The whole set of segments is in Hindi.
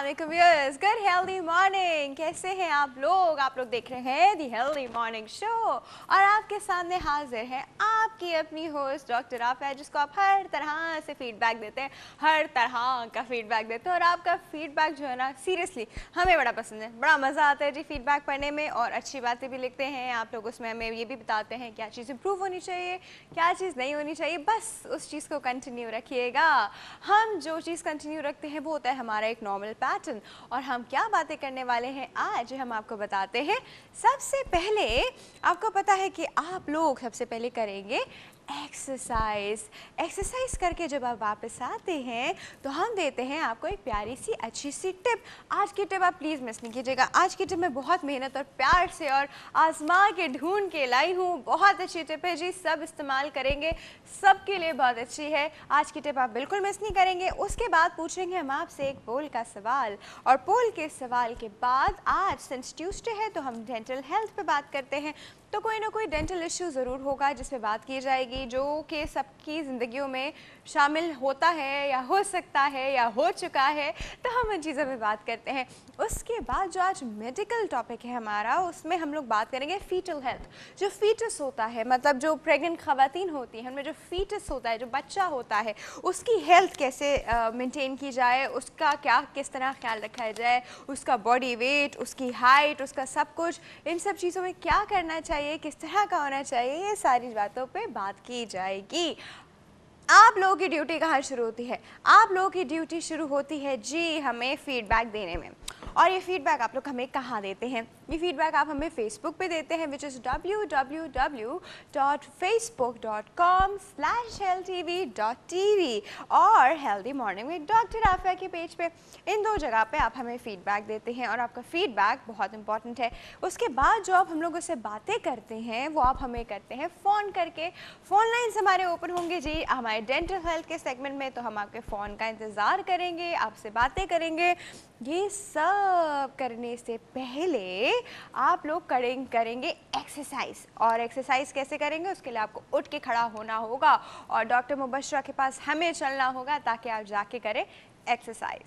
अस्सलामुअलैकुम व्यूअर्स, गुड हेल्दी मॉर्निंग। कैसे हैं आप लोग देख रहे हैं दी हेल्दी मॉर्निंग शो और आपके सामने हाजिर है आपकी अपनी होस्ट डॉक्टर आफिया, जिसको आप हर तरह से फीडबैक देते हैं, हर तरह का फीडबैक देते हैं। और आपका फीडबैक जो है ना, सीरियसली हमें बड़ा पसंद है, बड़ा मज़ा आता है जी फीडबैक पढ़ने में। और अच्छी बातें भी लिखते हैं आप लोग, उसमें हमें ये भी बताते हैं क्या चीज़ इंप्रूव होनी चाहिए, क्या चीज़ नहीं होनी चाहिए। बस उस चीज़ को कंटिन्यू रखिएगा। हम जो चीज़ कंटिन्यू रखते हैं वो होता है हमारा एक नॉर्मल पैटर्न। और हम क्या बातें करने वाले हैं आज, हम आपको बताते हैं। सबसे पहले आपको पता है कि आप लोग सबसे पहले करेंगे एक्सरसाइज करके जब आप वापस आते हैं तो हम देते हैं आपको एक प्यारी सी अच्छी सी टिप। आज की टिप आप प्लीज़ मिस नहीं कीजिएगा। आज की टिप मैं बहुत मेहनत और प्यार से और आजमा के ढूंढ के लाई हूँ। बहुत अच्छी टिप है जी, सब इस्तेमाल करेंगे, सबके लिए बहुत अच्छी है। आज की टिप आप बिल्कुल मिस नहीं करेंगे। उसके बाद पूछेंगे हम आपसे एक पोल का सवाल, और पोल के सवाल के बाद आज सिंस ट्यूसडे है तो हम डेंटल हेल्थ पे बात करते हैं। तो कोई ना कोई डेंटल इश्यू ज़रूर होगा जिस पे बात की जाएगी, जो कि सबकी ज़िंदगियों में शामिल होता है या हो सकता है या हो चुका है। तो हम उन चीज़ों में बात करते हैं। उसके बाद जो आज मेडिकल टॉपिक है हमारा, उसमें हम लोग बात करेंगे फीटल हेल्थ। जो फीटस होता है, मतलब जो प्रेग्नेंट ख़वातीन होती हैं, उनमें जो फीटस होता है, जो बच्चा होता है, उसकी हेल्थ कैसे मेंटेन की जाए, उसका किस तरह ख्याल रखा जाए, उसका बॉडी वेट, उसकी हाइट, उसका सब कुछ, इन सब चीज़ों में क्या करना चाहिए, किस तरह का होना चाहिए, ये सारी बातों पे बात की जाएगी। आप लोगों की ड्यूटी कहाँ शुरू होती है? आप लोगों की ड्यूटी शुरू होती है जी हमें फीडबैक देने में। और ये फीडबैक आप लोग हमें कहाँ देते हैं? ये फीडबैक आप हमें फेसबुक पे देते हैं, विच इज़ www.facebook.com/healthtv.tv और healthy morning with doctor Afia के पेज पे। इन दो जगह पे आप हमें फीडबैक देते हैं और आपका फीडबैक बहुत इंपॉर्टेंट है। उसके बाद जो आप हम लोगों से बातें करते हैं वो आप हमें करते हैं फ़ोन करके। फ़ोन लाइन्स हमारे ओपन होंगे जी हमारे डेंटल हेल्थ के सेगमेंट में, तो हम आपके फ़ोन का इंतज़ार करेंगे, आपसे बातें करेंगे। ये सब करने से पहले आप लोग करेंगे एक्सरसाइज। और एक्सरसाइज कैसे करेंगे, उसके लिए आपको उठ के खड़ा होना होगा और डॉक्टर मुबशरा के पास हमें चलना होगा ताकि आप जाके करें एक्सरसाइज।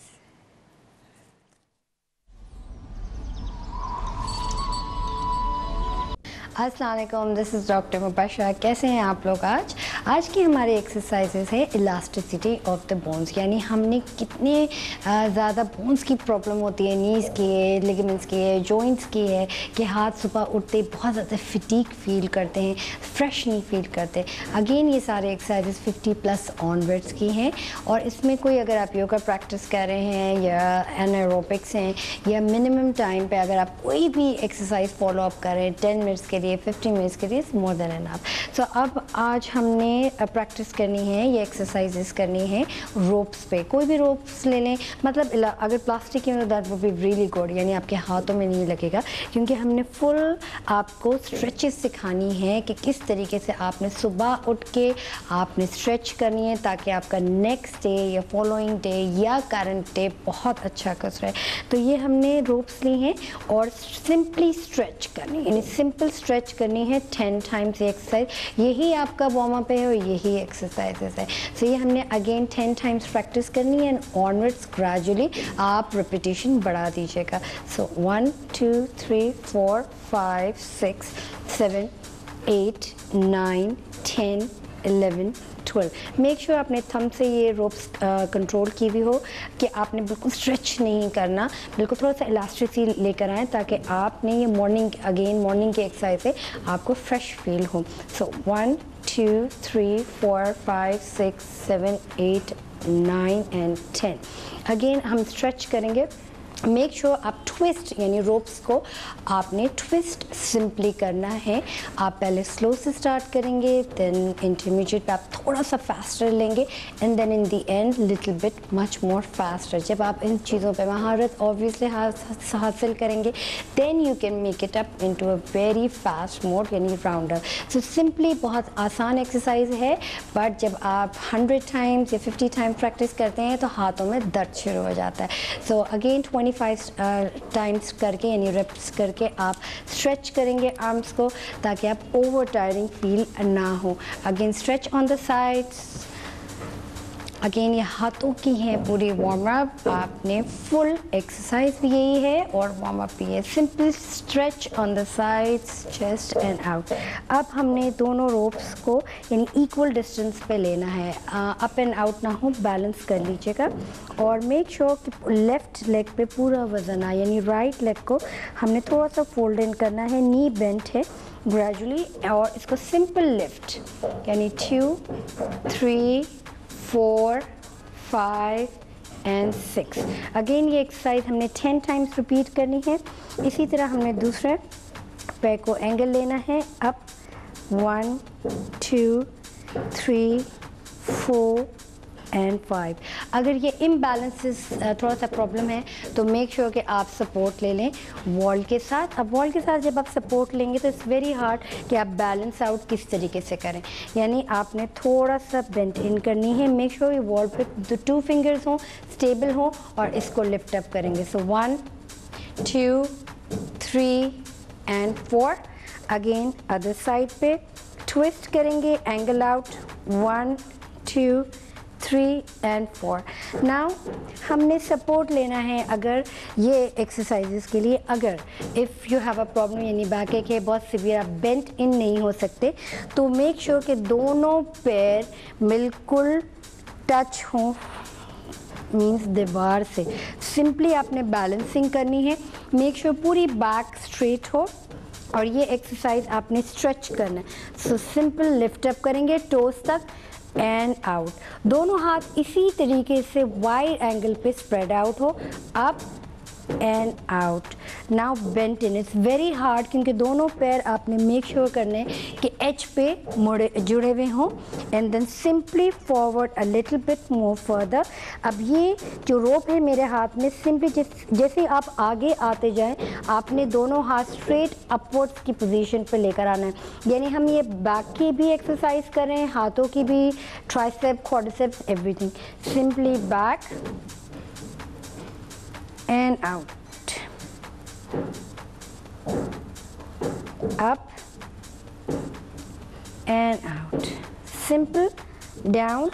अस्सलाम वालेकुम, दिस इज़ डॉक्टर मुबशरा। कैसे हैं आप लोग? आज की हमारी एक्सरसाइजेज है इलास्टिसिटी ऑफ द बोन्स, यानी हमने कितने ज़्यादा बोन्स की प्रॉब्लम होती है, नीज़ की है, लिगामेंट्स की है, जॉइंट्स की है, कि हाथ सुबह उठते बहुत ज़्यादा फटीग फील करते हैं, फ्रेश नहीं फील करते। अगेन ये सारे एक्सरसाइजेज 50+ ऑनवर्ड्स की हैं। और इसमें कोई अगर आप योगा प्रैक्टिस कर रहे हैं या एनारोबिक्स हैं या मिनिमम टाइम पे अगर आप कोई भी एक्सरसाइज फॉलो अप कर रहे हैं 10 मिनट्स के लिए, 15 मिनट्स के लिए, मोर देन एनफ। सो अब आज हमने प्रैक्टिस करनी है, ये एक्सरसाइजेस करनी है रोप्स पे। कोई भी रोप्स ले लें, मतलब अगर प्लास्टिक की हो that would be really good, यानी आपके हाथों में नहीं लगेगा, क्योंकि हमने फुल आपको स्ट्रेचेस सिखानी है कि किस तरीके से आपने सुबह उठ के आपने स्ट्रेच करनी है ताकि आपका नेक्स्ट डे या फॉलोइंग डे या करंट डे बहुत अच्छा गुजरे। तो ये हमने रोप्स ली हैं और सिंपली स्ट्रेच करनी है, यानी सिंपल स्ट्रेच करनी है 10 टाइम्स ये एक्सरसाइज। यही आपका वार्म अप है और यही एक्सरसाइजेस है। सो ये हमने अगेन 10 टाइम्स प्रैक्टिस करनी है एंड ऑनवर्ड्स ग्रेजुअली आप रिपीटिशन बढ़ा दीजिएगा। सो 1 2 3 4 5 6 7 8 9 10 11 12। मेक श्योर आपने थंब से ये रोप्स कंट्रोल की हुई हो कि आपने बिल्कुल स्ट्रेच नहीं करना, बिल्कुल थोड़ा सा इलास्टिसिटी लेकर आएँ ताकि आपने ये मॉर्निंग की एक्सरसाइज से आपको फ्रेश फील हो। सो 1 2 3 4 5 6 7 8 9 एंड 10। अगेन हम स्ट्रेच करेंगे। मेक श्योर आप ट्विस्ट, यानी रोप्स को आपने ट्विस्ट सिंपली करना है। आप पहले स्लो से स्टार्ट करेंगे, देन इंटरमीडिएट पे आप थोड़ा सा फास्टर लेंगे and then in the end little bit much more faster. जब आप इन चीज़ों पे महारत ऑब्वियसली हासिल करेंगे, then you can make it up into a very fast mode, यानी राउंडर। सो सिंपली बहुत आसान एक्सरसाइज है, बट जब आप 100 टाइम्स या 50 टाइम्स प्रैक्टिस करते हैं तो हाथों में दर्द शुरू हो जाता है। सो अगेन 25 टाइम्स करके, यानी रेप्स करके आप स्ट्रेच करेंगे आर्म्स को ताकि आप ओवर टायरिंग फील ना हो। Again stretch on the sides, again ये हाथों की है पूरी वार्म अप, आपने फुल एक्सरसाइज भी यही है और वार्म अप भी है। Simple stretch on the sides, chest and out. अब हमने दोनों रोप्स को यानी इक्वल डिस्टेंस पे लेना है, अप एंड आउट ना हो, बैलेंस कर लीजिएगा और मेक श्योर कि लेफ्ट लेग पे पूरा वजन आए, यानी राइट लेग को हमने थोड़ा सा फोल्ड इन करना है, नी बेंट है ग्रेजुअली, और इसको सिंपल लिफ्ट यानी 2 3 4 5 एंड 6। अगेन ये एक्सरसाइज हमने 10 टाइम्स रिपीट करनी है। इसी तरह हमने दूसरे पैर को एंगल लेना है, अप 1 2 3 4 एंड 5। अगर ये इम्बैलेंसेस थोड़ा सा प्रॉब्लम है तो मेक श्योर कि आप सपोर्ट ले लें वॉल के साथ। अब वॉल के साथ जब आप सपोर्ट लेंगे तो इट्स वेरी हार्ड कि आप बैलेंस आउट किस तरीके से करें, यानी आपने थोड़ा सा बेंट इन करनी है। मेक श्योर ये वॉल पे 2 फिंगर्स हों, स्टेबल हों और इसको लिफ्ट अप करेंगे। सो 1 2 3 एंड 4। अगेन अदर साइड पे ट्विस्ट करेंगे, एंगल आउट 1 2 3 एंड 4। नाउ हमने सपोर्ट लेना है अगर ये एक्सरसाइजेस के लिए, अगर if you have a problem यानी बैक एक है बहुत सिवियर, आप बेंट इन नहीं हो सकते, तो मेक श्योर कि दोनों पैर बिल्कुल टच हों, मीन्स दीवार से। सिंपली आपने बैलेंसिंग करनी है, मेक श्योर पूरी बैक स्ट्रेट हो और ये एक्सरसाइज आपने स्ट्रेच करना है। सो सिंपल लिफ्ट अप करेंगे टोस तक एंड आउट, दोनों हाथ इसी तरीके से वाइड एंगल पे स्प्रेड आउट हो, up and out. Now bent in, it's very hard क्योंकि दोनों पैर आपने मेक श्योर करने कि एच पे जुड़े हुए हों and then simply forward a little bit more further. अब ये जो रोप है मेरे हाथ में, सिंपली जैसे आप आगे आते जाएं आपने दोनों हाथ स्ट्रेट अपवर्ड्स की पोजीशन पे लेकर आना है, यानी हम ये बैक की भी एक्सरसाइज कर रहे हैं, हाथों की भी, tricep, quadriceps, everything. Simply back and out, up and out, simple, down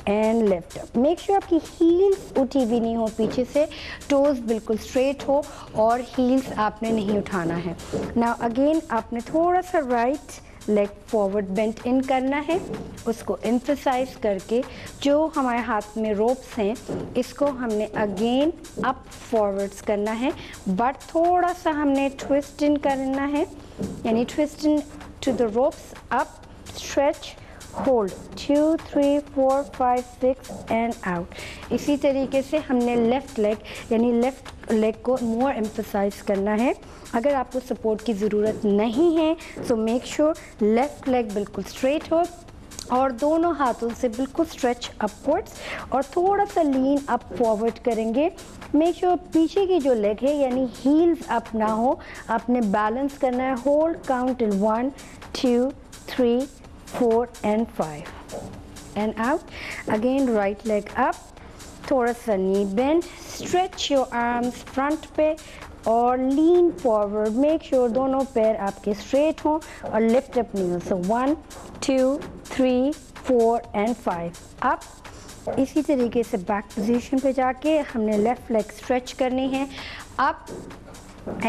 and lift up। make sure आपकी हील्स उठी हुई नहीं हो पीछे से, टोज बिल्कुल स्ट्रेट हो और हील्स आपने नहीं उठाना है। नाउ अगेन आपने थोड़ा सा राइट लेग फॉरवर्ड बेंट इन करना है, उसको एम्फसाइज करके जो हमारे हाथ में रोप्स हैं इसको हमने अगेन अप फॉरवर्ड्स करना है, बट थोड़ा सा हमने ट्विस्ट इन करना है, यानी twist in to the ropes, up, stretch, hold 2 3 4 5 6 and out. इसी तरीके से हमने लेफ़्ट लेग यानी लेफ़्ट लेग को मोर एम्फसाइज करना है। अगर आपको सपोर्ट की ज़रूरत नहीं है so make sure left leg बिल्कुल स्ट्रेट हो और दोनों हाथों से बिल्कुल स्ट्रेच अपवर्ड्स और थोड़ा सा लीन अप फॉरवर्ड करेंगे। मेक श्योर पीछे की जो लेग है यानी हील्स अप ना हो, आपने बैलेंस करना है। Hold count till 1 2 3 4 and 5 and out. Again right leg up, थोड़ा सा knee bend, stretch your arms front पे और lean forward। make sure दोनों पैर आपके straight हों और lift up knees। so 1 2 3 4 and 5 up। इसी तरीके से back position पे जाके हमने left leg stretch करनी है, up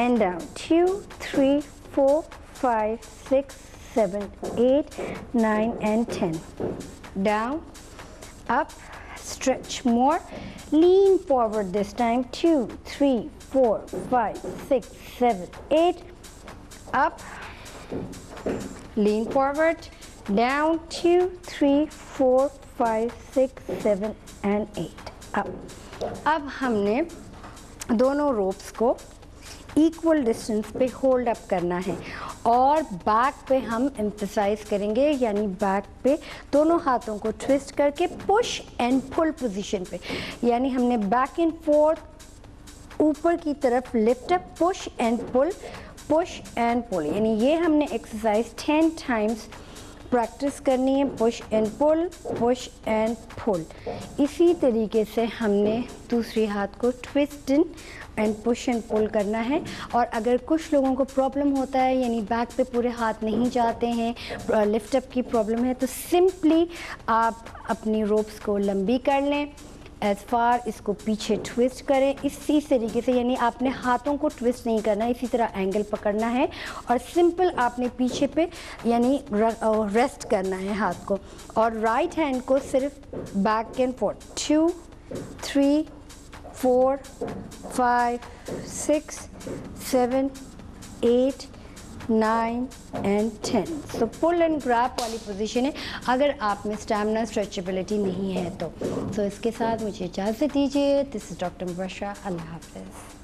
and down 2 3 4 5 6 7 8 9 and 10, down, up, stretch more, lean forward this time 2 3 4 5 6 7 8, up, lean forward, down 2 3 4 5 6 7 and 8, up। अब हमने दोनों रोप्स को इक्वल डिस्टेंस पे होल्ड अप करना है और बैक पे हम एम्फसाइज करेंगे, यानी बैक पे दोनों हाथों को ट्विस्ट करके पुश एंड पुल पोजीशन पे, यानी हमने बैक एंड फोर्थ ऊपर की तरफ lift up, push and pull, यानी ये हमने एक्सरसाइज 10 टाइम्स प्रैक्टिस करनी है, push and pull, push and pull. इसी तरीके से हमने दूसरी हाथ को twist in and push and pull करना है। और अगर कुछ लोगों को प्रॉब्लम होता है, यानी बैक पे पूरे हाथ नहीं जाते हैं, लिफ्ट अप की प्रॉब्लम है, तो सिंपली आप अपनी रोप्स को लंबी कर लें, एज फार इसको पीछे ट्विस्ट करें इसी तरीके से, यानी आपने हाथों को ट्विस्ट नहीं करना है, इसी तरह एंगल पकड़ना है और सिंपल आपने पीछे पे यानी रेस्ट करना है हाथ को। और राइट हैंड को सिर्फ back and forth 2 3 4 5 6 7 8 9 and 10। So pull and grab वाली पोजीशन है अगर आप में स्टैमिना स्ट्रेचेबिलिटी नहीं है तो। सो इसके साथ मुझे इजाज़त दीजिए। This is doctor Mubashra. अल्लाह हाफ़िज़।